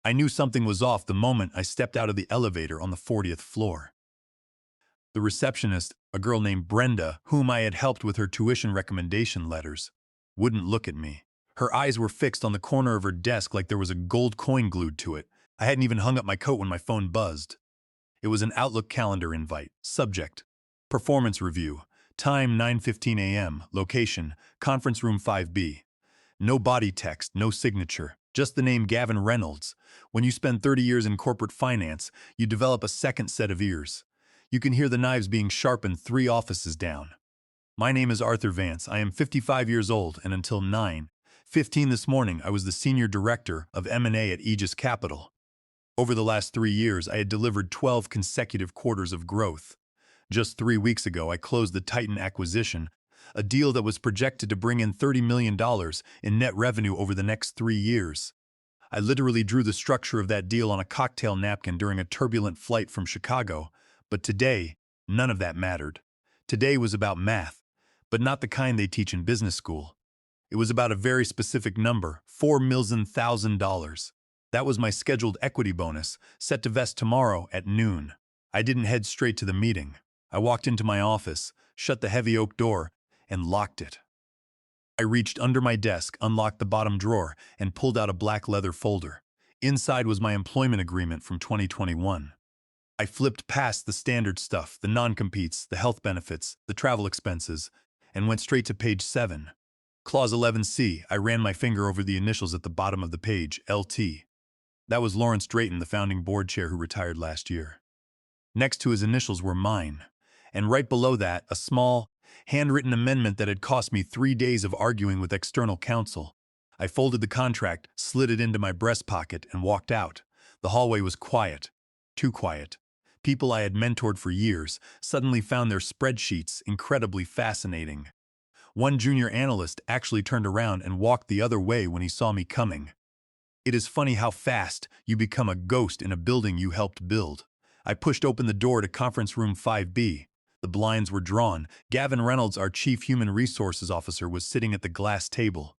I knew something was off the moment I stepped out of the elevator on the 40th floor. The receptionist, a girl named Brenda, whom I had helped with her tuition recommendation letters, wouldn't look at me. Her eyes were fixed on the corner of her desk like there was a gold coin glued to it. I hadn't even hung up my coat when my phone buzzed. It was an Outlook calendar invite. Subject: Performance Review. Time 9:15 a.m. Location: Conference Room 5B. No body text, no signature, just the name Gavin Reynolds. When you spend 30 years in corporate finance, you develop a second set of ears. You can hear the knives being sharpened 3 offices down. My name is Arthur Vance. I am 55 years old, and until 9:15 this morning, I was the Senior Director of M&A at Aegis Capital. Over the last 3 years, I had delivered 12 consecutive quarters of growth. Just 3 weeks ago, I closed the Titan acquisition, a deal that was projected to bring in $30 million in net revenue over the next 3 years. I literally drew the structure of that deal on a cocktail napkin during a turbulent flight from Chicago, but today, none of that mattered. Today was about math, but not the kind they teach in business school. It was about a very specific number, $4,000,000. That was my scheduled equity bonus, set to vest tomorrow at noon. I didn't head straight to the meeting. I walked into my office, shut the heavy oak door, and locked it. I reached under my desk, unlocked the bottom drawer, and pulled out a black leather folder. Inside was my employment agreement from 2021. I flipped past the standard stuff, the non-competes, the health benefits, the travel expenses, and went straight to page 7. Clause 11C. I ran my finger over the initials at the bottom of the page, LT. That was Lawrence Drayton, the founding board chair who retired last year. Next to his initials were mine, and right below that, a small, handwritten amendment that had cost me 3 days of arguing with external counsel. I folded the contract, slid it into my breast pocket, and walked out. The hallway was quiet. Too quiet. People I had mentored for years suddenly found their spreadsheets incredibly fascinating. One junior analyst actually turned around and walked the other way when he saw me coming. It is funny how fast you become a ghost in a building you helped build. I pushed open the door to Conference Room 5B. The blinds were drawn. Gavin Reynolds, our Chief Human Resources Officer, was sitting at the glass table.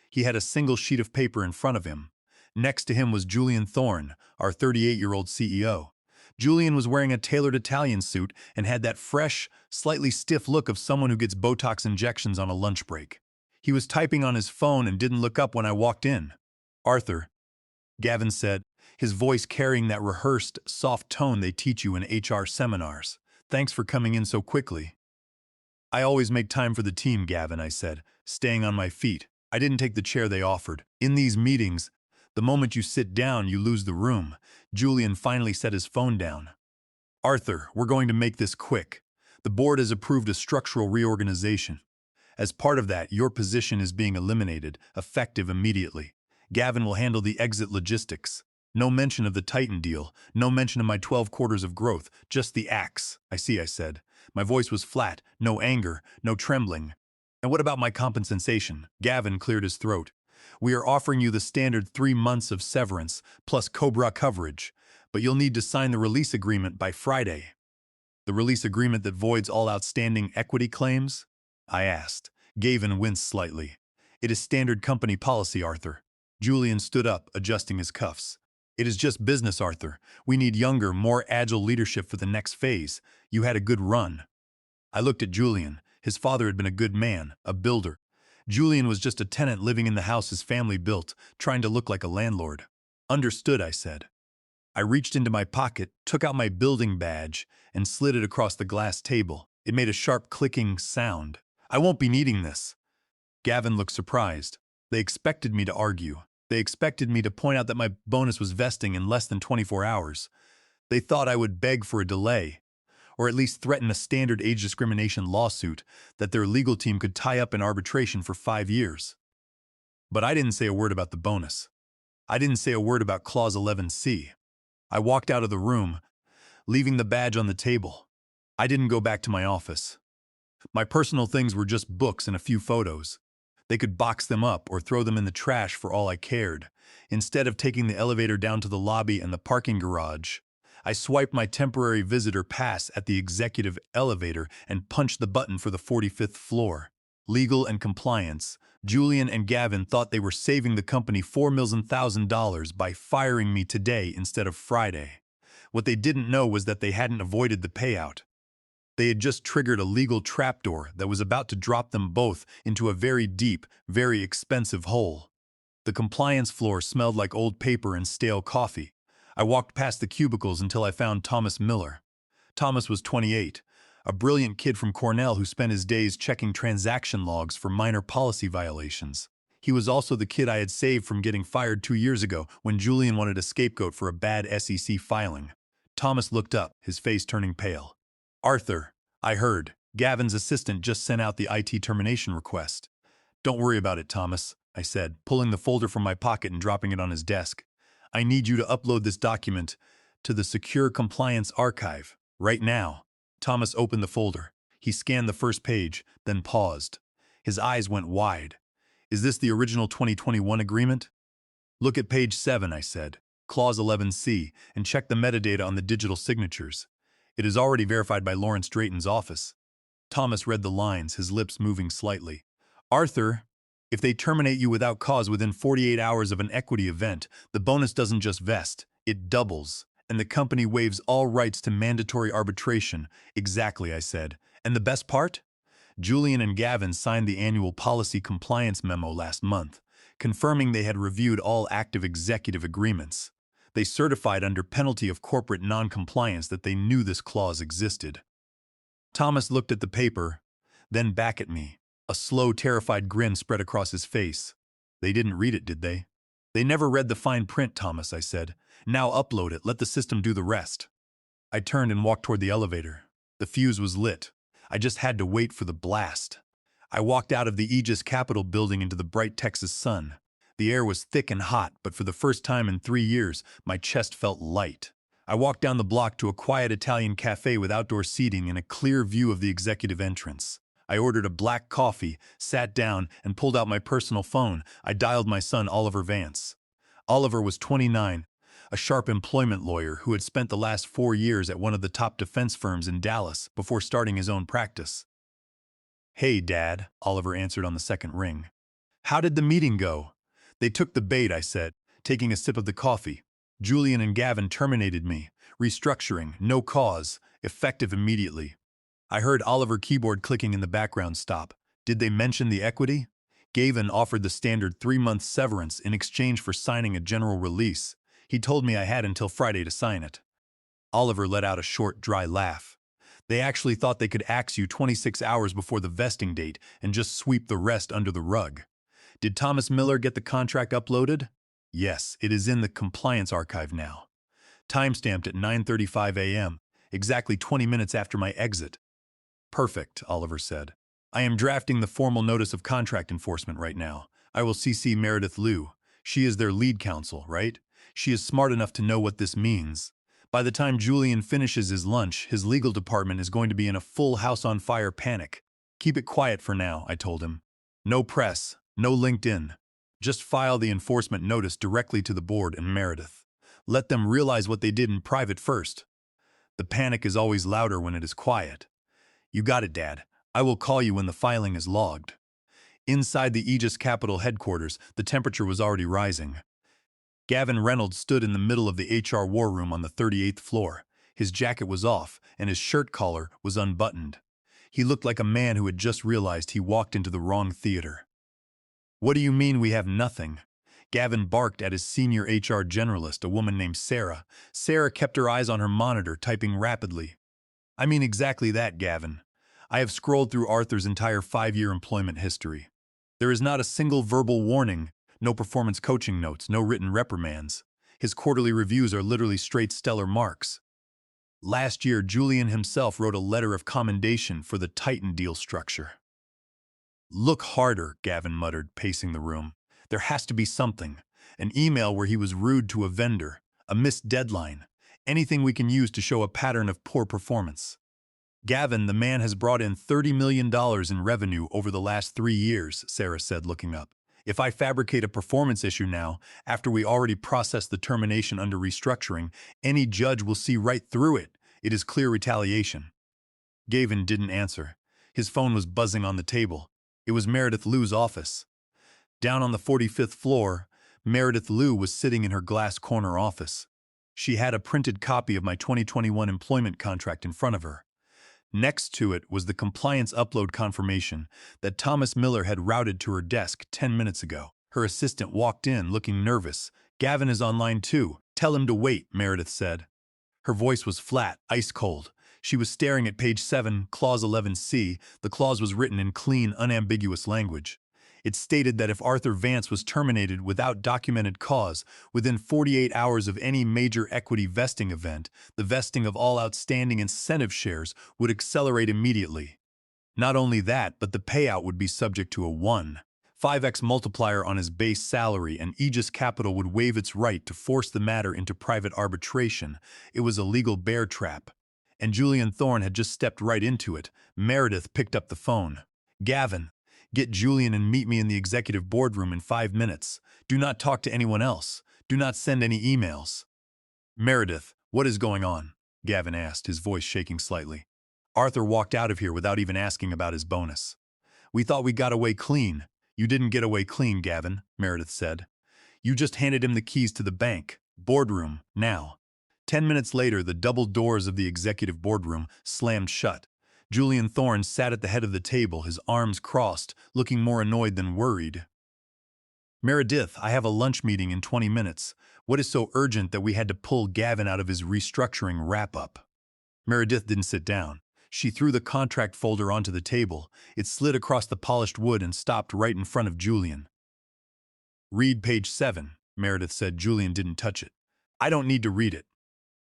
He had a single sheet of paper in front of him. Next to him was Julian Thorne, our 38-year-old CEO. Julian was wearing a tailored Italian suit and had that fresh, slightly stiff look of someone who gets Botox injections on a lunch break. He was typing on his phone and didn't look up when I walked in. "Arthur," Gavin said, his voice carrying that rehearsed, soft tone they teach you in HR seminars. "Thanks for coming in so quickly." "I always make time for the team, Gavin," I said, staying on my feet. I didn't take the chair they offered. "In these meetings, the moment you sit down, you lose the room." Julian finally set his phone down. "Arthur, we're going to make this quick. The board has approved a structural reorganization. As part of that, your position is being eliminated, effective immediately. Gavin will handle the exit logistics. No mention of the Titan deal, no mention of my 12 quarters of growth, just the axe." "I see," I said. My voice was flat, no anger, no trembling. "And what about my compensation?" Gavin cleared his throat. "We are offering you the standard 3 months of severance, plus COBRA coverage, but you'll need to sign the release agreement by Friday." "The release agreement that voids all outstanding equity claims?" I asked. Gavin winced slightly. "It is standard company policy, Arthur." Julian stood up, adjusting his cuffs. "It is just business, Arthur. We need younger, more agile leadership for the next phase. You had a good run." I looked at Julian. His father had been a good man, a builder. Julian was just a tenant living in the house his family built, trying to look like a landlord. "Understood," I said. I reached into my pocket, took out my building badge, and slid it across the glass table. It made a sharp clicking sound. "I won't be needing this." Gavin looked surprised. They expected me to argue. They expected me to point out that my bonus was vesting in less than 24 hours. They thought I would beg for a delay, or at least threaten a standard age discrimination lawsuit that their legal team could tie up in arbitration for 5 years. But I didn't say a word about the bonus. I didn't say a word about Clause 11C. I walked out of the room, leaving the badge on the table. I didn't go back to my office. My personal things were just books and a few photos. They could box them up or throw them in the trash for all I cared. Instead of taking the elevator down to the lobby and the parking garage, I swiped my temporary visitor pass at the executive elevator and punched the button for the 45th floor. legal and compliance, Julian and Gavin thought they were saving the company $4,000,000 by firing me today instead of Friday. What they didn't know was that they hadn't avoided the payout. They had just triggered a legal trapdoor that was about to drop them both into a very deep, very expensive hole. The compliance floor smelled like old paper and stale coffee. I walked past the cubicles until I found Thomas Miller. Thomas was 28, a brilliant kid from Cornell who spent his days checking transaction logs for minor policy violations. He was also the kid I had saved from getting fired 2 years ago when Julian wanted a scapegoat for a bad SEC filing. Thomas looked up, his face turning pale. "Arthur, I heard. Gavin's assistant just sent out the IT termination request." "Don't worry about it, Thomas," I said, pulling the folder from my pocket and dropping it on his desk. "I need you to upload this document to the Secure Compliance Archive, right now." Thomas opened the folder. He scanned the first page, then paused. His eyes went wide. "Is this the original 2021 agreement?" "Look at page 7, I said, Clause 11C, and check the metadata on the digital signatures. It is already verified by Lawrence Drayton's office." Thomas read the lines, his lips moving slightly. "Arthur, if they terminate you without cause within 48 hours of an equity event, the bonus doesn't just vest, it doubles, and the company waives all rights to mandatory arbitration." "Exactly," I said. "And the best part? Julian and Gavin signed the annual policy compliance memo last month, confirming they had reviewed all active executive agreements. They certified under penalty of corporate non-compliance that they knew this clause existed." Thomas looked at the paper, then back at me. A slow, terrified grin spread across his face. "They didn't read it, did they?" "They never read the fine print, Thomas," I said. "Now upload it, let the system do the rest." I turned and walked toward the elevator. The fuse was lit. I just had to wait for the blast. I walked out of the Aegis Capitol building into the bright Texas sun. The air was thick and hot, but for the first time in 3 years, my chest felt light. I walked down the block to a quiet Italian cafe with outdoor seating and a clear view of the executive entrance. I ordered a black coffee, sat down, and pulled out my personal phone. I dialed my son, Oliver Vance. Oliver was 29, a sharp employment lawyer who had spent the last 4 years at one of the top defense firms in Dallas before starting his own practice. "Hey, Dad," Oliver answered on the second ring. "How did the meeting go?" "They took the bait," I said, taking a sip of the coffee. "Julian and Gavin terminated me. Restructuring, no cause, effective immediately." I heard Oliver keyboard clicking in the background stop. "Did they mention the equity?" "Gavin offered the standard 3-month severance in exchange for signing a general release. He told me I had until Friday to sign it." Oliver let out a short, dry laugh. "They actually thought they could axe you 26 hours before the vesting date and just sweep the rest under the rug." "Did Thomas Miller get the contract uploaded?" "Yes, it is in the compliance archive now. Timestamped at 9:35 a.m., exactly 20 minutes after my exit." "Perfect," Oliver said. "I am drafting the formal notice of contract enforcement right now. I will CC Meredith Liu. She is their lead counsel, right? She is smart enough to know what this means. By the time Julian finishes his lunch, his legal department is going to be in a full house-on-fire panic. Keep it quiet for now," I told him. "No press, no LinkedIn. Just file the enforcement notice directly to the board and Meredith. Let them realize what they did in private first. The panic is always louder when it is quiet." "You got it, Dad. I will call you when the filing is logged." Inside the Aegis Capitol headquarters, the temperature was already rising. Gavin Reynolds stood in the middle of the HR war room on the 38th floor. His jacket was off, and his shirt collar was unbuttoned. He looked like a man who had just realized he walked into the wrong theater. "What do you mean we have nothing?" Gavin barked at his senior HR generalist, a woman named Sarah. Sarah kept her eyes on her monitor, typing rapidly. "I mean exactly that, Gavin. I have scrolled through Arthur's entire 5-year employment history. There is not a single verbal warning, no performance coaching notes, no written reprimands. His quarterly reviews are literally straight stellar marks. Last year, Julian himself wrote a letter of commendation for the Titan deal structure." "Look harder," Gavin muttered, pacing the room. "There has to be something. An email where he was rude to a vendor, a missed deadline, anything we can use to show a pattern of poor performance." "Gavin, the man has brought in $30 million in revenue over the last 3 years, Sarah said, looking up. "If I fabricate a performance issue now, after we already processed the termination under restructuring, any judge will see right through it. It is clear retaliation." Gavin didn't answer. His phone was buzzing on the table. It was Meredith Liu's office. Down on the 45th floor, Meredith Liu was sitting in her glass corner office. She had a printed copy of my 2021 employment contract in front of her. Next to it was the compliance upload confirmation that Thomas Miller had routed to her desk 10 minutes ago. Her assistant walked in, looking nervous. "Gavin is online too. Tell him to wait," Meredith said. Her voice was flat, ice cold. She was staring at page 7, Clause 11C. The clause was written in clean, unambiguous language. It stated that if Arthur Vance was terminated without documented cause within 48 hours of any major equity vesting event, the vesting of all outstanding incentive shares would accelerate immediately. Not only that, but the payout would be subject to a 1.5x multiplier on his base salary, and Aegis Capital would waive its right to force the matter into private arbitration. It was a legal bear trap. And Julian Thorne had just stepped right into it. Meredith picked up the phone. "Gavin, get Julian and meet me in the executive boardroom in 5 minutes. Do not talk to anyone else. Do not send any emails." "Meredith, what is going on?" Gavin asked, his voice shaking slightly. "Arthur walked out of here without even asking about his bonus. We thought we got away clean." "You didn't get away clean, Gavin," Meredith said. "You just handed him the keys to the bank. Boardroom, now." 10 minutes later, the double doors of the executive boardroom slammed shut. Julian Thorne sat at the head of the table, his arms crossed, looking more annoyed than worried. "Meredith, I have a lunch meeting in 20 minutes. What is so urgent that we had to pull Gavin out of his restructuring wrap-up?" Meredith didn't sit down. She threw the contract folder onto the table. It slid across the polished wood and stopped right in front of Julian. "Read page 7, Meredith said. Julian didn't touch it. "I don't need to read it.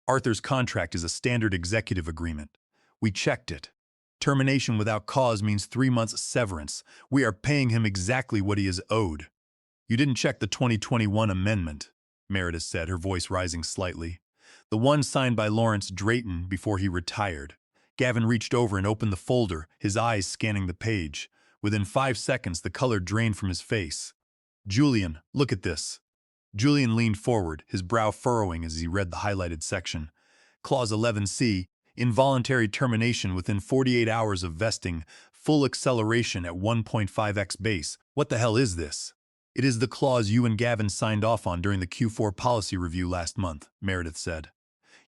Arthur's contract is a standard executive agreement. We checked it. Termination without cause means 3 months severance. We are paying him exactly what he is owed." "You didn't check the 2021 amendment," Meredith said, her voice rising slightly. "The one signed by Lawrence Drayton before he retired." Gavin reached over and opened the folder, his eyes scanning the page. Within 5 seconds, the color drained from his face. "Julian, look at this." Julian leaned forward, his brow furrowing as he read the highlighted section. Clause 11C, involuntary termination within 48 hours of vesting, full acceleration at 1.5x base. "What the hell is this?" "It is the clause you and Gavin signed off on during the Q4 policy review last month," Meredith said.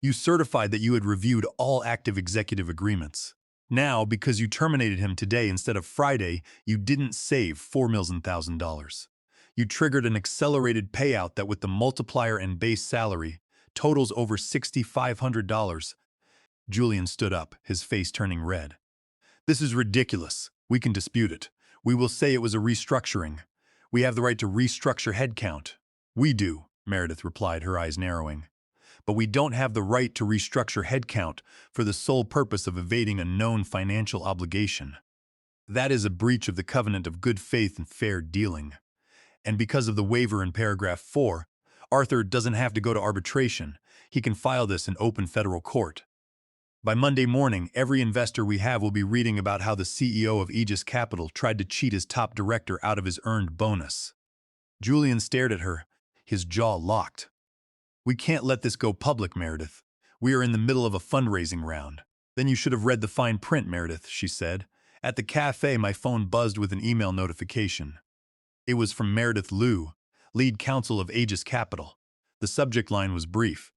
"You certified that you had reviewed all active executive agreements. Now, because you terminated him today instead of Friday, you didn't save $4,000,000. You triggered an accelerated payout that, with the multiplier and base salary, totals over $6,500. Julian stood up, his face turning red. "This is ridiculous. We can dispute it. We will say it was a restructuring. We have the right to restructure headcount." "We do," Meredith replied, her eyes narrowing. "But we don't have the right to restructure headcount for the sole purpose of evading a known financial obligation. That is a breach of the covenant of good faith and fair dealing. And because of the waiver in paragraph 4, Arthur doesn't have to go to arbitration. He can file this in open federal court. By Monday morning, every investor we have will be reading about how the CEO of Aegis Capital tried to cheat his top director out of his earned bonus." Julian stared at her, his jaw locked. "We can't let this go public, Meredith. We are in the middle of a fundraising round." "Then you should have read the fine print, Meredith," she said. At the cafe, my phone buzzed with an email notification. It was from Meredith Liu, lead counsel of Aegis Capital. The subject line was brief.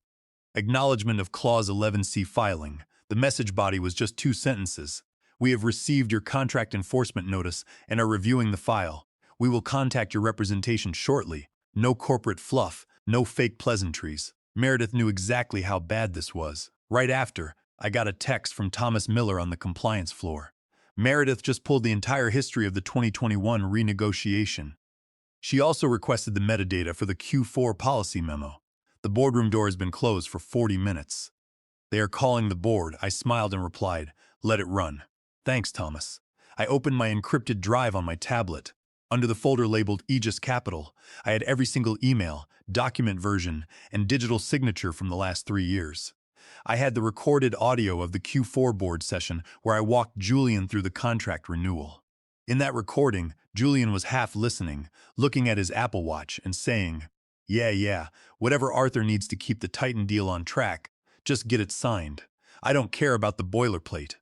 "Acknowledgement of Clause 11C filing." The message body was just 2 sentences. "We have received your contract enforcement notice and are reviewing the file. We will contact your representation shortly. No corporate fluff, no fake pleasantries." Meredith knew exactly how bad this was. Right after, I got a text from Thomas Miller on the compliance floor. Meredith just pulled the entire history of the 2021 renegotiation. She also requested the metadata for the Q4 policy memo. "The boardroom door has been closed for 40 minutes. They are calling the board." I smiled and replied, "Let it run." "Thanks, Thomas." I opened my encrypted drive on my tablet. Under the folder labeled Aegis Capital, I had every single email, document version, and digital signature from the last 3 years. I had the recorded audio of the Q4 board session where I walked Julian through the contract renewal. In that recording, Julian was half listening, looking at his Apple Watch and saying, Yeah, whatever Arthur needs to keep the Titan deal on track, just get it signed. I don't care about the boilerplate."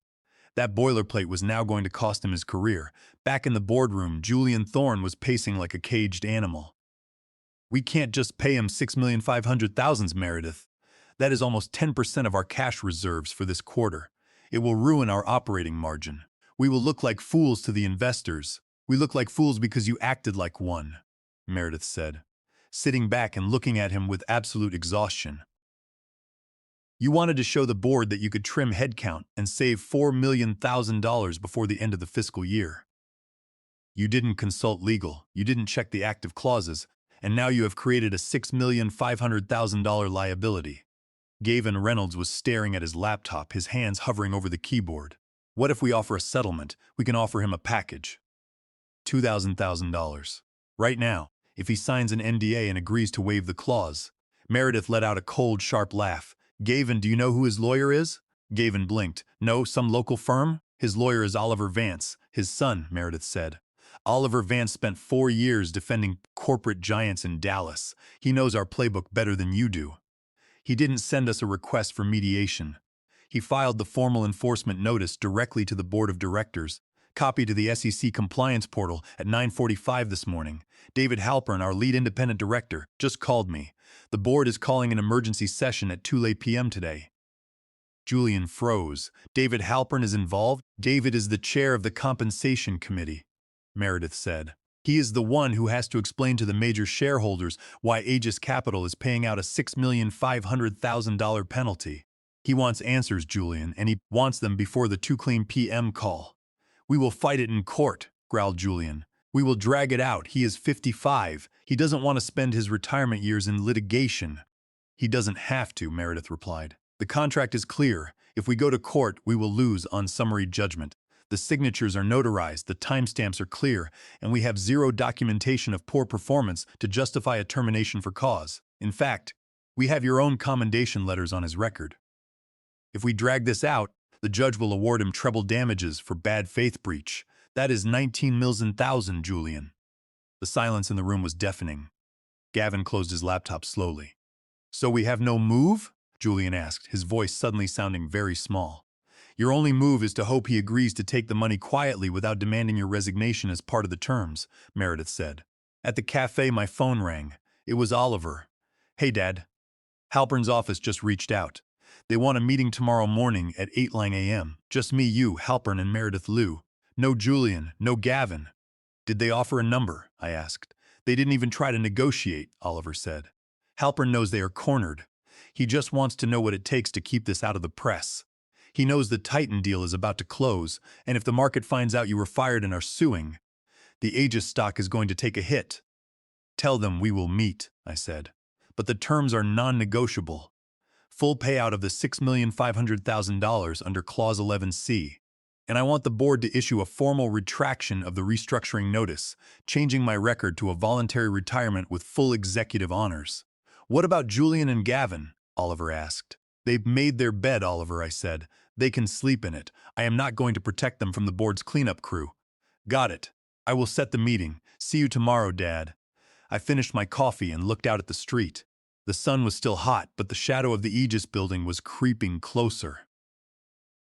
That boilerplate was now going to cost him his career. Back in the boardroom, Julian Thorne was pacing like a caged animal. We can't just pay him $6,500,000, Meredith. That is almost 10% of our cash reserves for this quarter. It will ruin our operating margin. We will look like fools to the investors. We look like fools because you acted like one, Meredith said, sitting back and looking at him with absolute exhaustion. You wanted to show the board that you could trim headcount and save $4 million before the end of the fiscal year. You didn't consult legal, you didn't check the active clauses, and now you have created a $6,500,000 liability. Gavin Reynolds was staring at his laptop, his hands hovering over the keyboard. What if we offer a settlement? We can offer him a package. $2,000. Right now, if he signs an NDA and agrees to waive the clause. Meredith let out a cold, sharp laugh. Gavin, do you know who his lawyer is? Gavin blinked. No, some local firm? His lawyer is Arthur Vance, his son, Meredith said. Arthur Vance spent 4 years defending corporate giants in Dallas. He knows our playbook better than you do. He didn't send us a request for mediation. He filed the formal enforcement notice directly to the board of directors, copy to the SEC compliance portal at 9:45 this morning. David Halpern, our lead independent director, just called me. The board is calling an emergency session at 2 p.m. today. Julian froze. David Halpern is involved? David is the chair of the compensation committee, Meredith said. He is the one who has to explain to the major shareholders why Aegis Capital is paying out a $6,500,000 penalty. He wants answers, Julian, and he wants them before the 2 p.m. call. We will fight it in court, growled Julian. We will drag it out. He is 55. He doesn't want to spend his retirement years in litigation. He doesn't have to, Meredith replied. The contract is clear. If we go to court, we will lose on summary judgment. The signatures are notarized, the timestamps are clear, and we have zero documentation of poor performance to justify a termination for cause. In fact, we have your own commendation letters on his record. If we drag this out, the judge will award him treble damages for bad faith breach. That is 19 million thousand, Julian. The silence in the room was deafening. Gavin closed his laptop slowly. So we have no move? Julian asked, his voice suddenly sounding very small. Your only move is to hope he agrees to take the money quietly without demanding your resignation as part of the terms, Meredith said. At the cafe, my phone rang. It was Oliver. Hey, Dad. Halpern's office just reached out. They want a meeting tomorrow morning at 8 a.m. Just me, you, Halpern, and Meredith Liu. No Julian, no Gavin. Did they offer a number? I asked. They didn't even try to negotiate, Oliver said. Halpern knows they are cornered. He just wants to know what it takes to keep this out of the press. He knows the Titan deal is about to close, and if the market finds out you were fired and are suing, the Aegis stock is going to take a hit. Tell them we will meet, I said. But the terms are non-negotiable. Full payout of the $6,500,000 under Clause 11C. And I want the board to issue a formal retraction of the restructuring notice, changing my record to a voluntary retirement with full executive honors. What about Julian and Gavin? Oliver asked. They've made their bed, Oliver, I said. They can sleep in it. I am not going to protect them from the board's cleanup crew. Got it. I will set the meeting. See you tomorrow, Dad. I finished my coffee and looked out at the street. The sun was still hot, but the shadow of the Aegis building was creeping closer.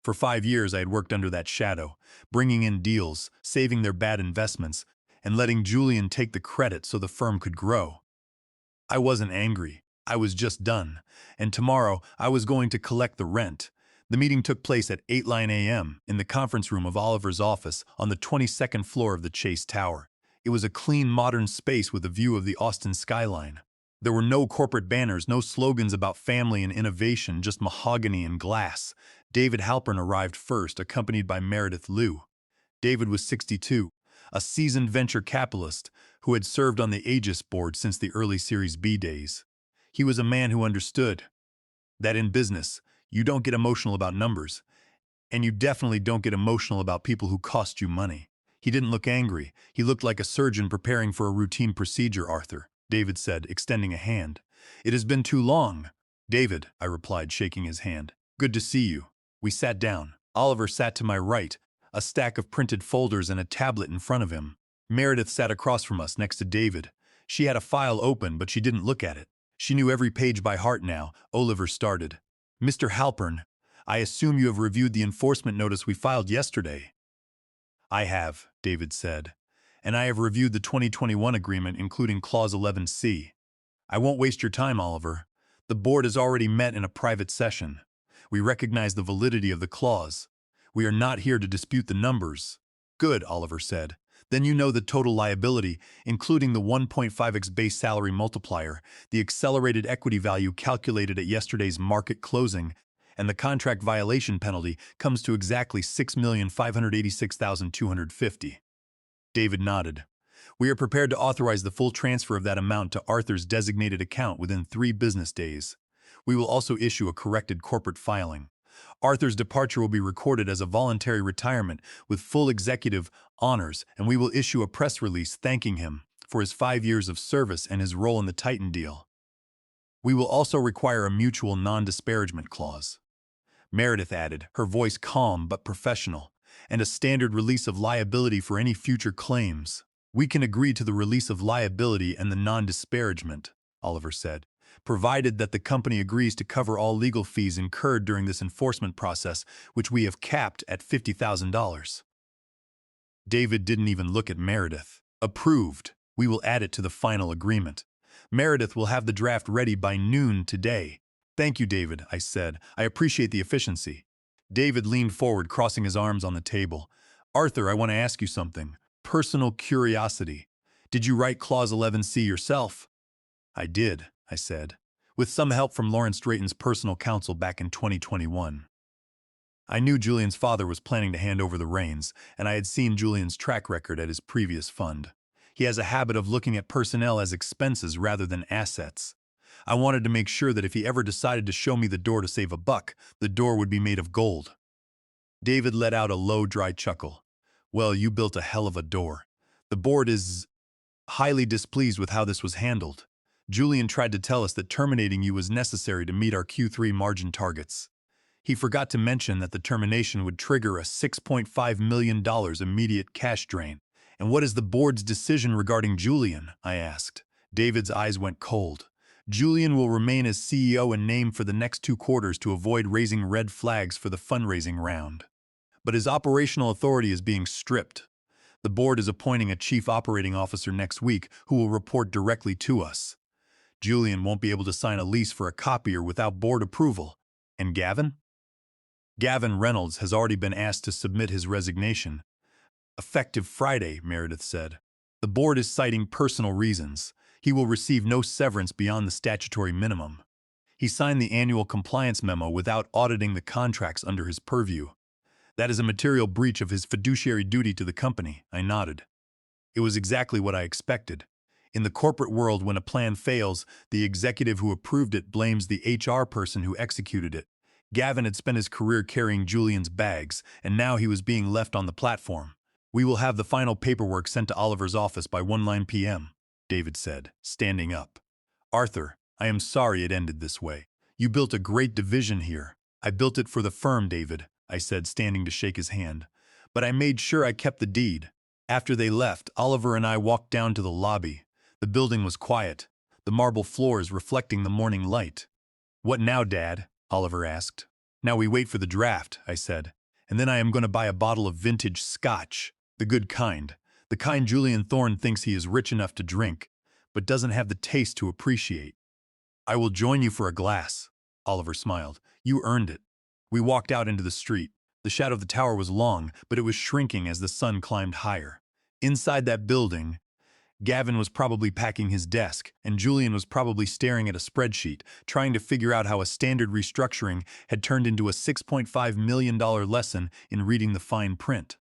For 5 years I had worked under that shadow, bringing in deals, saving their bad investments, and letting Julian take the credit so the firm could grow. I wasn't angry. I was just done, and tomorrow I was going to collect the rent. The meeting took place at 8 a.m. in the conference room of Oliver's office on the 22nd floor of the Chase Tower. It was a clean, modern space with a view of the Austin skyline. There were no corporate banners, no slogans about family and innovation, just mahogany and glass. David Halpern arrived first, accompanied by Meredith Liu. David was 62, a seasoned venture capitalist who had served on the Aegis board since the early Series B days. He was a man who understood that in business, you don't get emotional about numbers, and you definitely don't get emotional about people who cost you money. He didn't look angry. He looked like a surgeon preparing for a routine procedure, Arthur, David said, extending a hand. It has been too long. David, I replied, shaking his hand. Good to see you. We sat down. Oliver sat to my right, a stack of printed folders and a tablet in front of him. Meredith sat across from us next to David. She had a file open, but she didn't look at it. She knew every page by heart now. Oliver started. Mr. Halpern, I assume you have reviewed the enforcement notice we filed yesterday. I have, David said, and I have reviewed the 2021 agreement including Clause 11C. I won't waste your time, Oliver. The board has already met in a private session. We recognize the validity of the clause. We are not here to dispute the numbers. Good, Oliver said. Then you know the total liability, including the 1.5x base salary multiplier, the accelerated equity value calculated at yesterday's market closing, and the contract violation penalty comes to exactly $6,586,250. David nodded. We are prepared to authorize the full transfer of that amount to Arthur's designated account within 3 business days. We will also issue a corrected corporate filing. Arthur's departure will be recorded as a voluntary retirement with full executive honors, and we will issue a press release thanking him for his 5 years of service and his role in the Titan deal. We will also require a mutual non-disparagement clause. Meredith added, her voice calm but professional, and a standard release of liability for any future claims. We can agree to the release of liability and the non-disparagement, Oliver said, provided that the company agrees to cover all legal fees incurred during this enforcement process, which we have capped at $50,000. David didn't even look at Meredith. Approved. We will add it to the final agreement. Meredith will have the draft ready by noon today. Thank you, David, I said. I appreciate the efficiency. David leaned forward, crossing his arms on the table. Arthur, I want to ask you something. Personal curiosity. Did you write Clause 11C yourself? I did, I said, with some help from Lawrence Drayton's personal counsel back in 2021. I knew Julian's father was planning to hand over the reins, and I had seen Julian's track record at his previous fund. He has a habit of looking at personnel as expenses rather than assets. I wanted to make sure that if he ever decided to show me the door to save a buck, the door would be made of gold. David let out a low, dry chuckle. Well, you built a hell of a door. The board is highly displeased with how this was handled. Julian tried to tell us that terminating you was necessary to meet our Q3 margin targets. He forgot to mention that the termination would trigger a $6.5 million immediate cash drain. And what is the board's decision regarding Julian? I asked. David's eyes went cold. Julian will remain as CEO in name for the next 2 quarters to avoid raising red flags for the fundraising round. But his operational authority is being stripped. The board is appointing a chief operating officer next week who will report directly to us. Julian won't be able to sign a lease for a copier without board approval. And Gavin? Gavin Reynolds has already been asked to submit his resignation. Effective Friday, Meredith said. The board is citing personal reasons. He will receive no severance beyond the statutory minimum. He signed the annual compliance memo without auditing the contracts under his purview. That is a material breach of his fiduciary duty to the company, I nodded. It was exactly what I expected. In the corporate world, when a plan fails, the executive who approved it blames the HR person who executed it. Gavin had spent his career carrying Julian's bags, and now he was being left on the platform. We will have the final paperwork sent to Oliver's office by 1:09 p.m., David said, standing up. Arthur, I am sorry it ended this way. You built a great division here. I built it for the firm, David, I said, standing to shake his hand. But I made sure I kept the deed. After they left, Oliver and I walked down to the lobby. The building was quiet, the marble floors reflecting the morning light. What now, Dad? Oliver asked. Now we wait for the draft, I said, and then I am going to buy a bottle of vintage scotch, the good kind, the kind Julian Thorne thinks he is rich enough to drink, but doesn't have the taste to appreciate. I will join you for a glass, Oliver smiled. You earned it. We walked out into the street. The shadow of the tower was long, but it was shrinking as the sun climbed higher. Inside that building, Gavin was probably packing his desk, and Julian was probably staring at a spreadsheet, trying to figure out how a standard restructuring had turned into a $6.5 million lesson in reading the fine print.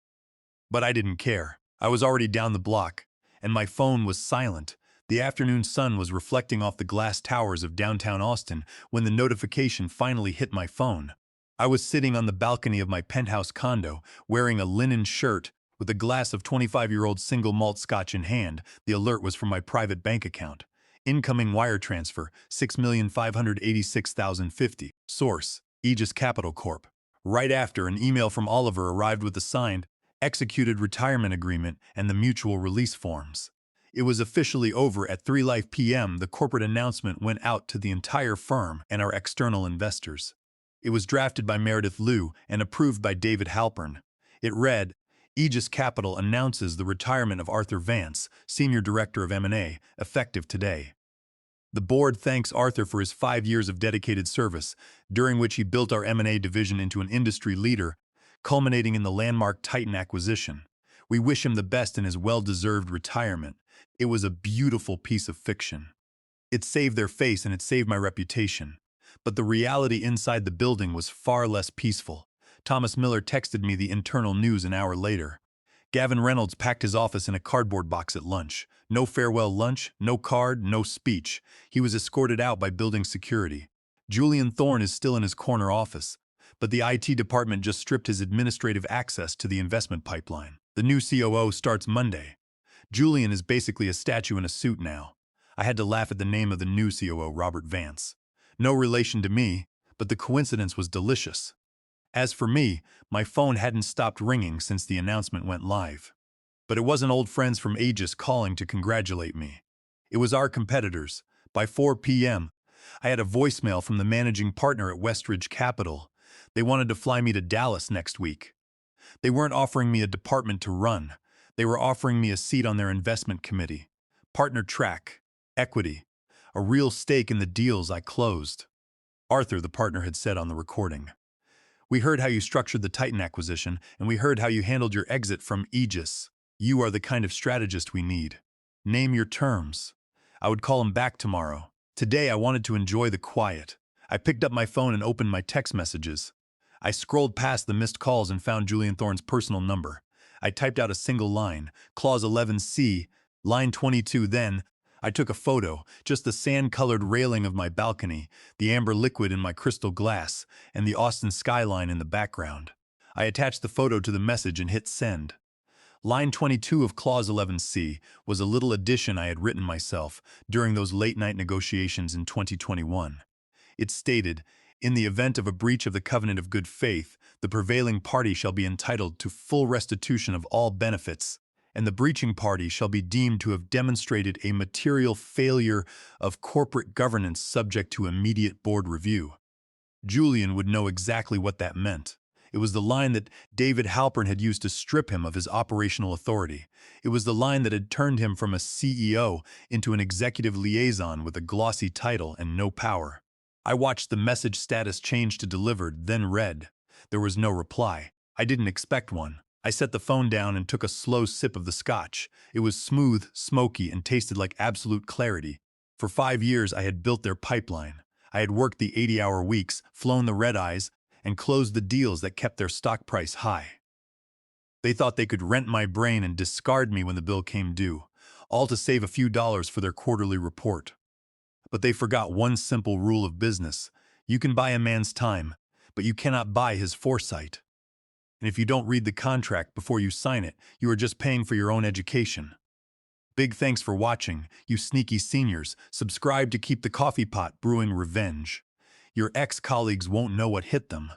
But I didn't care. I was already down the block, and my phone was silent. The afternoon sun was reflecting off the glass towers of downtown Austin when the notification finally hit my phone. I was sitting on the balcony of my penthouse condo, wearing a linen shirt, with a glass of 25-year-old single malt scotch in hand. The alert was from my private bank account. Incoming wire transfer, $6,586,050. Source, Aegis Capital Corp. Right after, an email from Oliver arrived with the signed, executed retirement agreement and the mutual release forms. It was officially over at 3:00 p.m. The corporate announcement went out to the entire firm and our external investors. It was drafted by Meredith Liu and approved by David Halpern. It read, Aegis Capital announces the retirement of Arthur Vance, Senior Director of M&A, effective today. The board thanks Arthur for his 5 years of dedicated service, during which he built our M&A division into an industry leader, culminating in the landmark Titan acquisition. We wish him the best in his well-deserved retirement. It was a beautiful piece of fiction. It saved their face and it saved my reputation. But the reality inside the building was far less peaceful. Thomas Miller texted me the internal news an hour later. Gavin Reynolds packed his office in a cardboard box at lunch. No farewell lunch, no card, no speech. He was escorted out by building security. Julian Thorne is still in his corner office, but the IT department just stripped his administrative access to the investment pipeline. The new COO starts Monday. Julian is basically a statue in a suit now. I had to laugh at the name of the new COO, Robert Vance. No relation to me, but the coincidence was delicious. As for me, my phone hadn't stopped ringing since the announcement went live. But it wasn't old friends from Aegis calling to congratulate me. It was our competitors. By 4 p.m., I had a voicemail from the managing partner at Westridge Capital. They wanted to fly me to Dallas next week. They weren't offering me a department to run. They were offering me a seat on their investment committee. Partner track, equity, a real stake in the deals I closed. Arthur, the partner, had said on the recording. We heard how you structured the Titan acquisition, and we heard how you handled your exit from Aegis. You are the kind of strategist we need. Name your terms. I would call him back tomorrow. Today I wanted to enjoy the quiet. I picked up my phone and opened my text messages. I scrolled past the missed calls and found Julian Thorne's personal number. I typed out a single line, Clause 11C, line 22, then I took a photo, just the sand-colored railing of my balcony, the amber liquid in my crystal glass, and the Austin skyline in the background. I attached the photo to the message and hit send. Line 22 of Clause 11C was a little addition I had written myself during those late-night negotiations in 2021. It stated, in the event of a breach of the covenant of good faith, the prevailing party shall be entitled to full restitution of all benefits, and the breaching party shall be deemed to have demonstrated a material failure of corporate governance subject to immediate board review. Julian would know exactly what that meant. It was the line that David Halpern had used to strip him of his operational authority. It was the line that had turned him from a CEO into an executive liaison with a glossy title and no power. I watched the message status change to delivered, then read. There was no reply. I didn't expect one. I set the phone down and took a slow sip of the scotch. It was smooth, smoky, and tasted like absolute clarity. For 5 years I had built their pipeline. I had worked the 80-hour weeks, flown the red-eyes, and closed the deals that kept their stock price high. They thought they could rent my brain and discard me when the bill came due, all to save a few dollars for their quarterly report. But they forgot one simple rule of business. You can buy a man's time, but you cannot buy his foresight. And if you don't read the contract before you sign it, you are just paying for your own education. Big thanks for watching, you sneaky seniors. Subscribe to keep the coffee pot brewing revenge. Your ex-colleagues won't know what hit them.